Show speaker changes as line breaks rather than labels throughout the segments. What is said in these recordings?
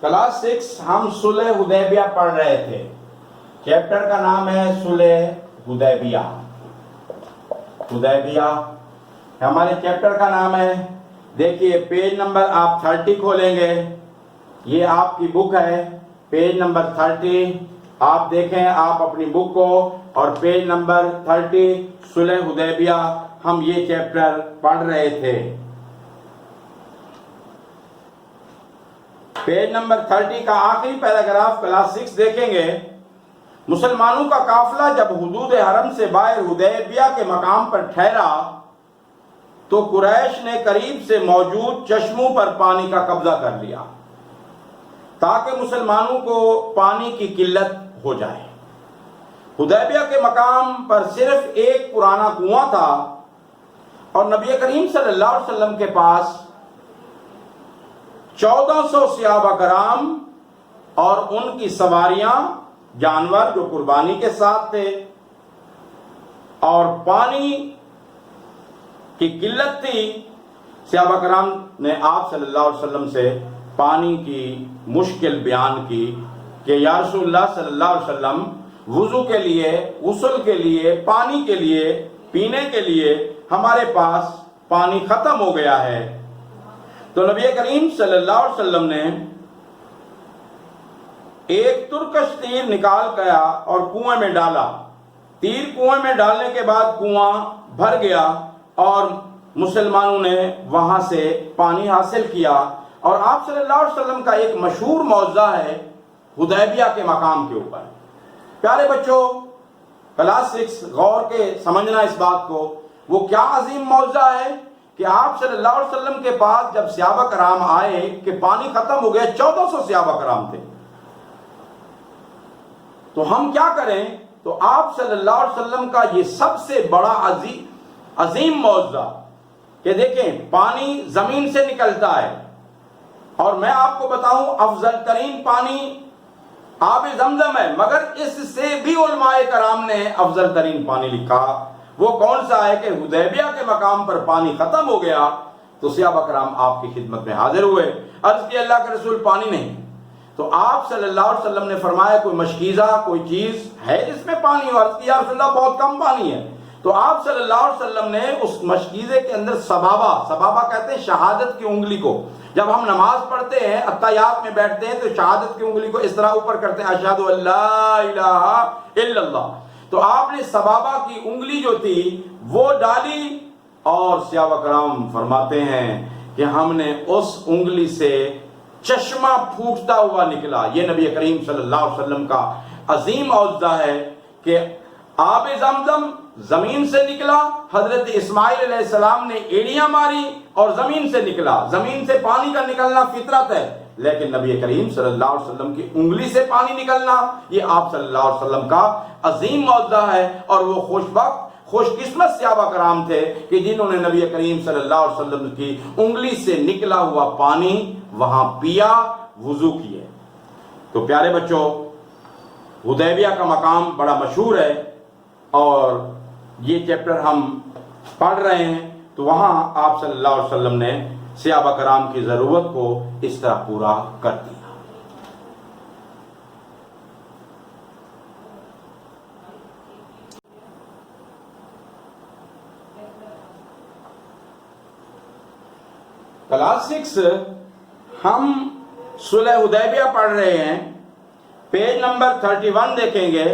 Class 6 ہم صلح حدیبیہ پڑھ رہے تھے. چیپٹر کا نام ہے صلح حدیبیہ. حدیبیہ ہمارے چیپٹر کا نام ہے. دیکھیے پیج نمبر آپ 30 کھولیں گے. یہ آپ کی بک ہے. پیج نمبر 30 آپ دیکھیں آپ اپنی بک کو, اور پیج نمبر 30 صلح حدیبیہ ہم یہ چیپٹر پڑھ رہے تھے. پیج نمبر 30 کا آخری پیراگراف کلاس 6 دیکھیں گے. مسلمانوں کا قافلہ جب حدود حرم سے باہر حدیبیہ کے مقام پر ٹھہرا تو قریش نے قریب سے موجود چشموں پر پانی کا قبضہ کر لیا تاکہ مسلمانوں کو پانی کی قلت ہو جائے. حدیبیہ کے مقام پر صرف ایک پرانا کنواں تھا اور نبی کریم صلی اللہ علیہ وسلم کے پاس 1400 صحابہ کرام اور ان کی سواریاں, جانور جو قربانی کے ساتھ تھے, اور پانی کی قلت تھی. صحابہ کرام نے آپ صلی اللہ علیہ وسلم سے پانی کی مشکل بیان کی کہ یا رسول اللہ صلی اللہ علیہ وسلم, وضو کے لیے, غسل کے لیے, پانی کے لیے, پینے کے لیے ہمارے پاس پانی ختم ہو گیا ہے. تو نبی کریم صلی اللہ علیہ وسلم نے ایک ترکش تیر نکال گیا اور کنویں میں ڈالا. تیر کنویں میں ڈالنے کے بعد کنواں بھر گیا اور مسلمانوں نے وہاں سے پانی حاصل کیا. اور آپ صلی اللہ علیہ وسلم کا ایک مشہور معجزہ ہے حدیبیہ کے مقام کے اوپر. پیارے بچوں, کلاس 6 غور کے سمجھنا اس بات کو. وہ کیا عظیم معجزہ ہے کہ آپ صلی اللہ علیہ وسلم کے پاس جب صحابہ کرام آئے کہ پانی ختم ہو گیا. 1400 صحابہ کرام تھے. تو ہم کیا کریں؟ تو آپ صلی اللہ علیہ وسلم کا یہ سب سے بڑا عظیم معجزہ کہ دیکھیں پانی زمین سے نکلتا ہے, اور میں آپ کو بتاؤں افضل ترین پانی آب زمزم ہے, مگر اس سے بھی علماء کرام نے افضل ترین پانی لکھا. وہ کون سا ہے کہ حدیبیہ کے مقام پر پانی ختم ہو گیا تو صحابہ کرام آپ کی خدمت میں حاضر ہوئے. عرض کی اللہ کے رسول پانی نہیں. تو آپ صلی اللہ علیہ وسلم نے فرمایا کوئی مشکیزہ, کوئی چیز ہے جس میں پانی ہو؟ عرض کی یا رسول اللہ بہت کم پانی ہے. تو آپ صلی اللہ علیہ وسلم نے اس مشکیزے کے اندر سبابہ کہتے ہیں شہادت کی انگلی کو. جب ہم نماز پڑھتے ہیں اتحیات میں بیٹھتے ہیں تو شہادت کی انگلی کو اس طرح اوپر کرتے ہیں, اشہد ان لا الہ الا اللہ. تو آپ نے سبابہ کی انگلی جو تھی وہ ڈالی, اور صحابہ کرام فرماتے ہیں کہ ہم نے اس انگلی سے چشمہ پھوٹتا ہوا نکلا. یہ نبی کریم صلی اللہ علیہ وسلم کا عظیم معجزہ ہے کہ آب زمزم زمین سے نکلا. حضرت اسماعیل علیہ السلام نے ایڑیاں ماری اور زمین سے نکلا. زمین سے پانی کا نکلنا فطرت ہے, لیکن نبی کریم صلی اللہ علیہ وسلم کی انگلی سے پانی نکلنا یہ آپ صلی اللہ علیہ وسلم کا عظیم معجزہ ہے. اور وہ خوش قسمت صحابہ کرام تھے کہ جنہوں نے نبی کریم صلی اللہ علیہ وسلم کی انگلی سے نکلا ہوا پانی وہاں پیا, وضو کیے. تو پیارے بچوں, حدیبیہ کا مقام بڑا مشہور ہے اور یہ چیپٹر ہم پڑھ رہے ہیں. تو وہاں آپ صلی اللہ علیہ وسلم نے صحابہ کرام کی ضرورت کو اس طرح پورا کر دیا. کلاس 6 ہم صلح حدیبیہ پڑھ رہے ہیں. پیج نمبر 31 دیکھیں گے.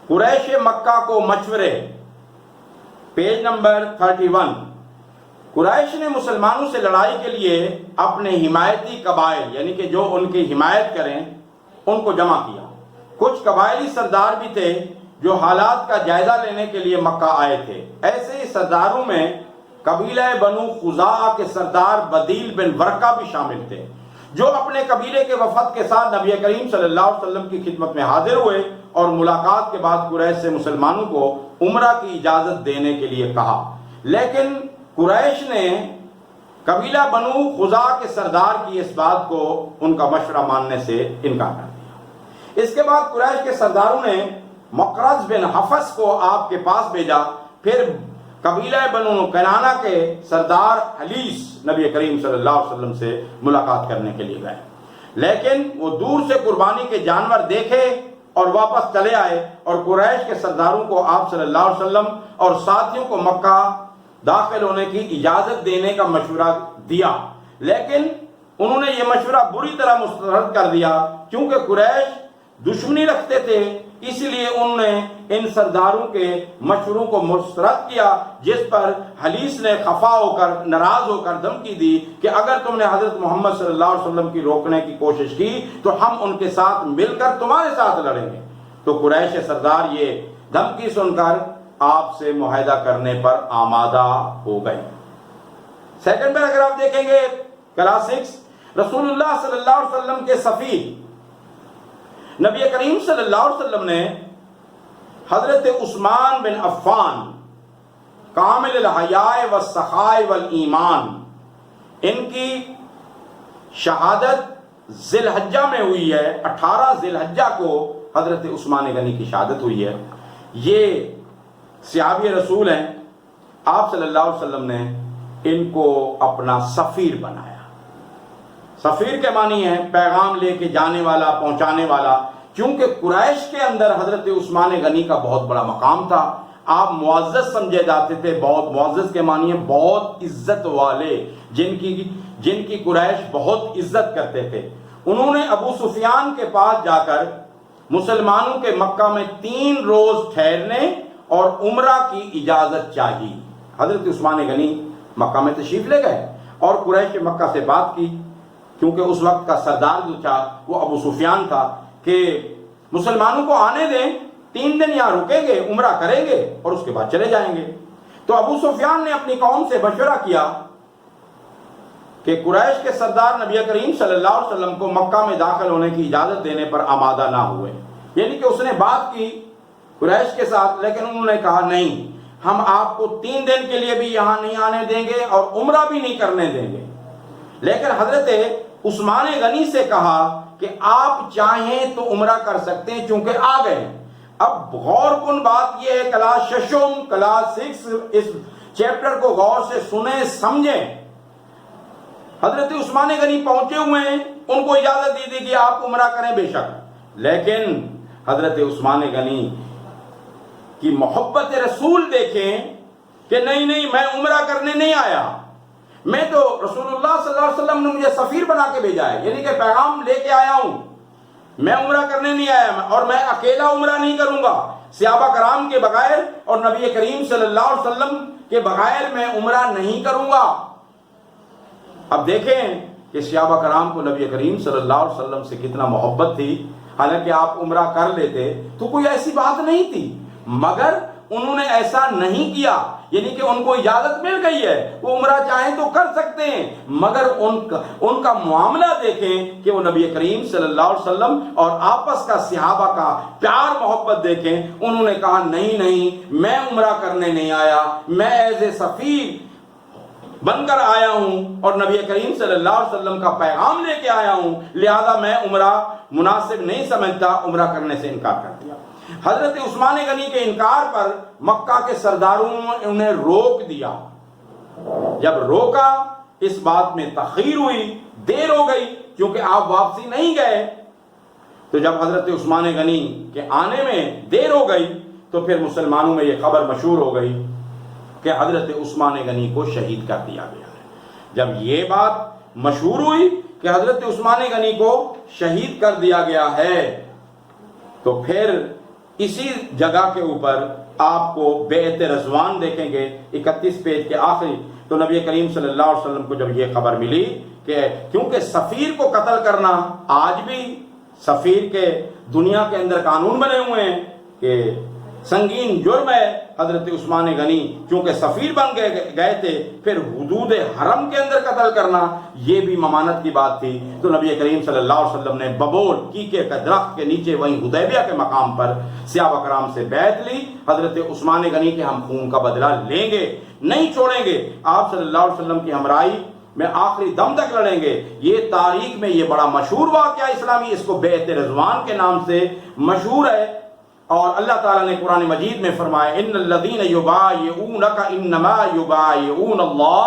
قریش مکہ کو مشورے. Page number 31. قریش نے مسلمانوں سے لڑائی کے لیے اپنے حمایتی قبائل, یعنی کہ جو ان کی حمایت کریں, ان کو جمع کیا. کچھ قبائلی سردار بھی تھے جو حالات کا جائزہ لینے کے لیے مکہ آئے تھے. ایسے ہی سرداروں میں قبیلہ بنو خزاعہ کے سردار بدیل بن ورقہ بھی شامل تھے, جو اپنے قبیلے کے وفد کے ساتھ نبی کریم صلی اللہ علیہ وسلم کی خدمت میں حاضر ہوئے اور ملاقات کے بعد قریش سے مسلمانوں کو عمرہ کی اجازت دینے کے لیے کہا. لیکن قریش نے قبیلہ بنو خزاعہ کے سردار کی اس بات کو ان کا مشورہ ماننے سے انکار کر دیا. اس کے بعد قریش کے سرداروں نے مقرظ بن حفص کو آپ کے پاس بھیجا. پھر قبیلہ بنو کنانہ کے سردار حلیس نبی کریم صلی اللہ علیہ وسلم سے ملاقات کرنے کے لیے گئے. لیکن وہ دور سے قربانی کے جانور دیکھے اور واپس چلے آئے، اور قریش کے سرداروں کو آپ صلی اللہ علیہ وسلم اور ساتھیوں کو مکہ داخل ہونے کی اجازت دینے کا مشورہ دیا، لیکن انہوں نے یہ مشورہ بری طرح مسترد کر دیا، کیونکہ قریش دشمنی رکھتے تھے، اس لیے انہوں نے ان سرداروں کے مشوروں کو مسترد کیا، جس پر حلیس نے خفا ہو کر، ناراض ہو کر دھمکی دی کہ اگر تم نے حضرت محمد صلی اللہ علیہ وسلم کی روکنے کی کوشش کی تو ہم ان کے ساتھ مل کر تمہارے ساتھ لڑیں گے۔ تو قریش سردار یہ دھمکی سن کر آپ سے معاہدہ کرنے پر آمادہ ہو گئے۔ سیکنڈ پیراگراف دیکھیں گے، کلاس 6، رسول اللہ صلی اللہ علیہ وسلم کے سفیر نبی کریم صلی اللہ علیہ وسلم نے حضرت عثمان بن عفان کامل الحیاء والسخاء والایمان، ان کی شہادت ذی الحجہ میں ہوئی ہے، 18 ذی الحجہ کو حضرت عثمان غنی کی شہادت ہوئی ہے۔ یہ صحابی رسول ہیں، آپ صلی اللہ علیہ وسلم نے ان کو اپنا سفیر بنایا۔ سفیر کے معنی ہے پیغام لے کے جانے والا، پہنچانے والا، کیونکہ قریش کے اندر حضرت عثمان غنی کا بہت بڑا مقام تھا، آپ معزز سمجھے جاتے تھے، بہت معزز کے معنی ہے بہت عزت والے، جن کی قریش بہت عزت کرتے تھے۔ انہوں نے ابو سفیان کے پاس جا کر مسلمانوں کے مکہ میں 3 روز ٹھہرنے اور عمرہ کی اجازت چاہی۔ حضرت عثمان غنی مکہ میں تشریف لے گئے اور قریش کے مکہ سے بات کی، کیونکہ اس وقت کا سردار جو تھا وہ ابو سفیان تھا، کہ مسلمانوں کو آنے دیں، 3 دن یہاں رکیں گے، عمرہ کریں گے اور اس کے بعد چلے جائیں گے۔ تو ابو سفیان نے اپنی قوم سے مشورہ کیا کہ قریش کے سردار نبی کریم صلی اللہ علیہ وسلم کو مکہ میں داخل ہونے کی اجازت دینے پر آمادہ نہ ہوئے، یعنی کہ اس نے بات کی قریش کے ساتھ، لیکن انہوں نے کہا نہیں، ہم آپ کو 3 دن کے لیے بھی یہاں نہیں آنے دیں گے اور عمرہ بھی نہیں کرنے دیں گے۔ لیکن حضرت عثمان غنی سے کہا کہ آپ چاہیں تو عمرہ کر سکتے ہیں چونکہ آ گئے۔ اب غور کن بات یہ ہے، کلاس 6 کلاس 6 اس چیپٹر کو غور سے سنیں، سمجھیں۔ حضرت عثمان غنی پہنچے ہوئے ہیں، ان کو اجازت دی دی کہ آپ عمرہ کریں بے شک، لیکن حضرت عثمان غنی کی محبت رسول دیکھیں کہ نہیں میں عمرہ کرنے نہیں آیا، میں تو رسول اللہ صلی اللہ علیہ وسلم نے مجھے سفیر بنا کے بھیجا ہے، یعنی کہ پیغام لے کے آیا ہوں، میں عمرہ کرنے نہیں آیا، اور میں اکیلا عمرہ نہیں کروں گا، صحابہ کرام کے بغیر اور نبی کریم صلی اللہ علیہ وسلم کے بغیر میں عمرہ نہیں کروں گا۔ اب دیکھیں کہ صحابہ کرام کو نبی کریم صلی اللہ علیہ وسلم سے کتنا محبت تھی، حالانکہ آپ عمرہ کر لیتے تو کوئی ایسی بات نہیں تھی، مگر انہوں نے ایسا نہیں کیا، یعنی کہ ان کو اجازت مل گئی ہے، وہ عمرہ چاہیں تو کر سکتے ہیں، مگر ان کا معاملہ دیکھیں کہ وہ نبی کریم صلی اللہ علیہ وسلم اور آپس کا صحابہ کا پیار محبت دیکھیں۔ انہوں نے کہا نہیں میں عمرہ کرنے نہیں آیا، میں ایز اے سفیر بن کر آیا ہوں اور نبی کریم صلی اللہ علیہ وسلم کا پیغام لے کے آیا ہوں، لہذا میں عمرہ مناسب نہیں سمجھتا، عمرہ کرنے سے انکار کر دیا۔ حضرت عثمان غنی کے انکار پر مکہ کے سرداروں نے انہیں روک دیا، جب روکا اس بات میں تاخیر ہوئی، دیر ہو گئی، کیونکہ آپ واپسی نہیں گئے، تو جب حضرت عثمان غنی کے آنے میں دیر ہو گئی تو پھر مسلمانوں میں یہ خبر مشہور ہو گئی کہ حضرت عثمان غنی کو شہید کر دیا گیا ہے۔ جب یہ بات مشہور ہوئی کہ حضرت عثمان غنی کو شہید کر دیا گیا ہے، تو پھر اسی جگہ کے اوپر آپ کو بیعت رضوان دیکھیں گے 31 پیج کے آخری۔ تو نبی کریم صلی اللہ علیہ وسلم کو جب یہ خبر ملی کہ کیونکہ سفیر کو قتل کرنا آج بھی سفیر کے دنیا کے اندر قانون بنے ہوئے ہیں کہ سنگین جرم ہے، حضرت عثمان غنی کیونکہ سفیر بن گئے تھے، پھر حدود حرم کے اندر قتل کرنا یہ بھی ممانت کی بات تھی۔ تو نبی کریم صلی اللہ علیہ وسلم نے ببول کیکے کے درخت کے نیچے وہیں حدیبیہ کے مقام پر صحابہ کرام سے بیعت لی، حضرت عثمان غنی کے ہم خون کا بدلہ لیں گے، نہیں چھوڑیں گے، آپ صلی اللہ علیہ وسلم کی ہمراہی میں آخری دم تک لڑیں گے۔ یہ تاریخ میں یہ بڑا مشہور واقعہ اسلامی، اس کو بیعت رضوان کے نام سے مشہور ہے۔ اور اللہ تعالیٰ نے قرآن مجید میں فرمایا ان الذین یبایعونک انما یبایعون اللہ،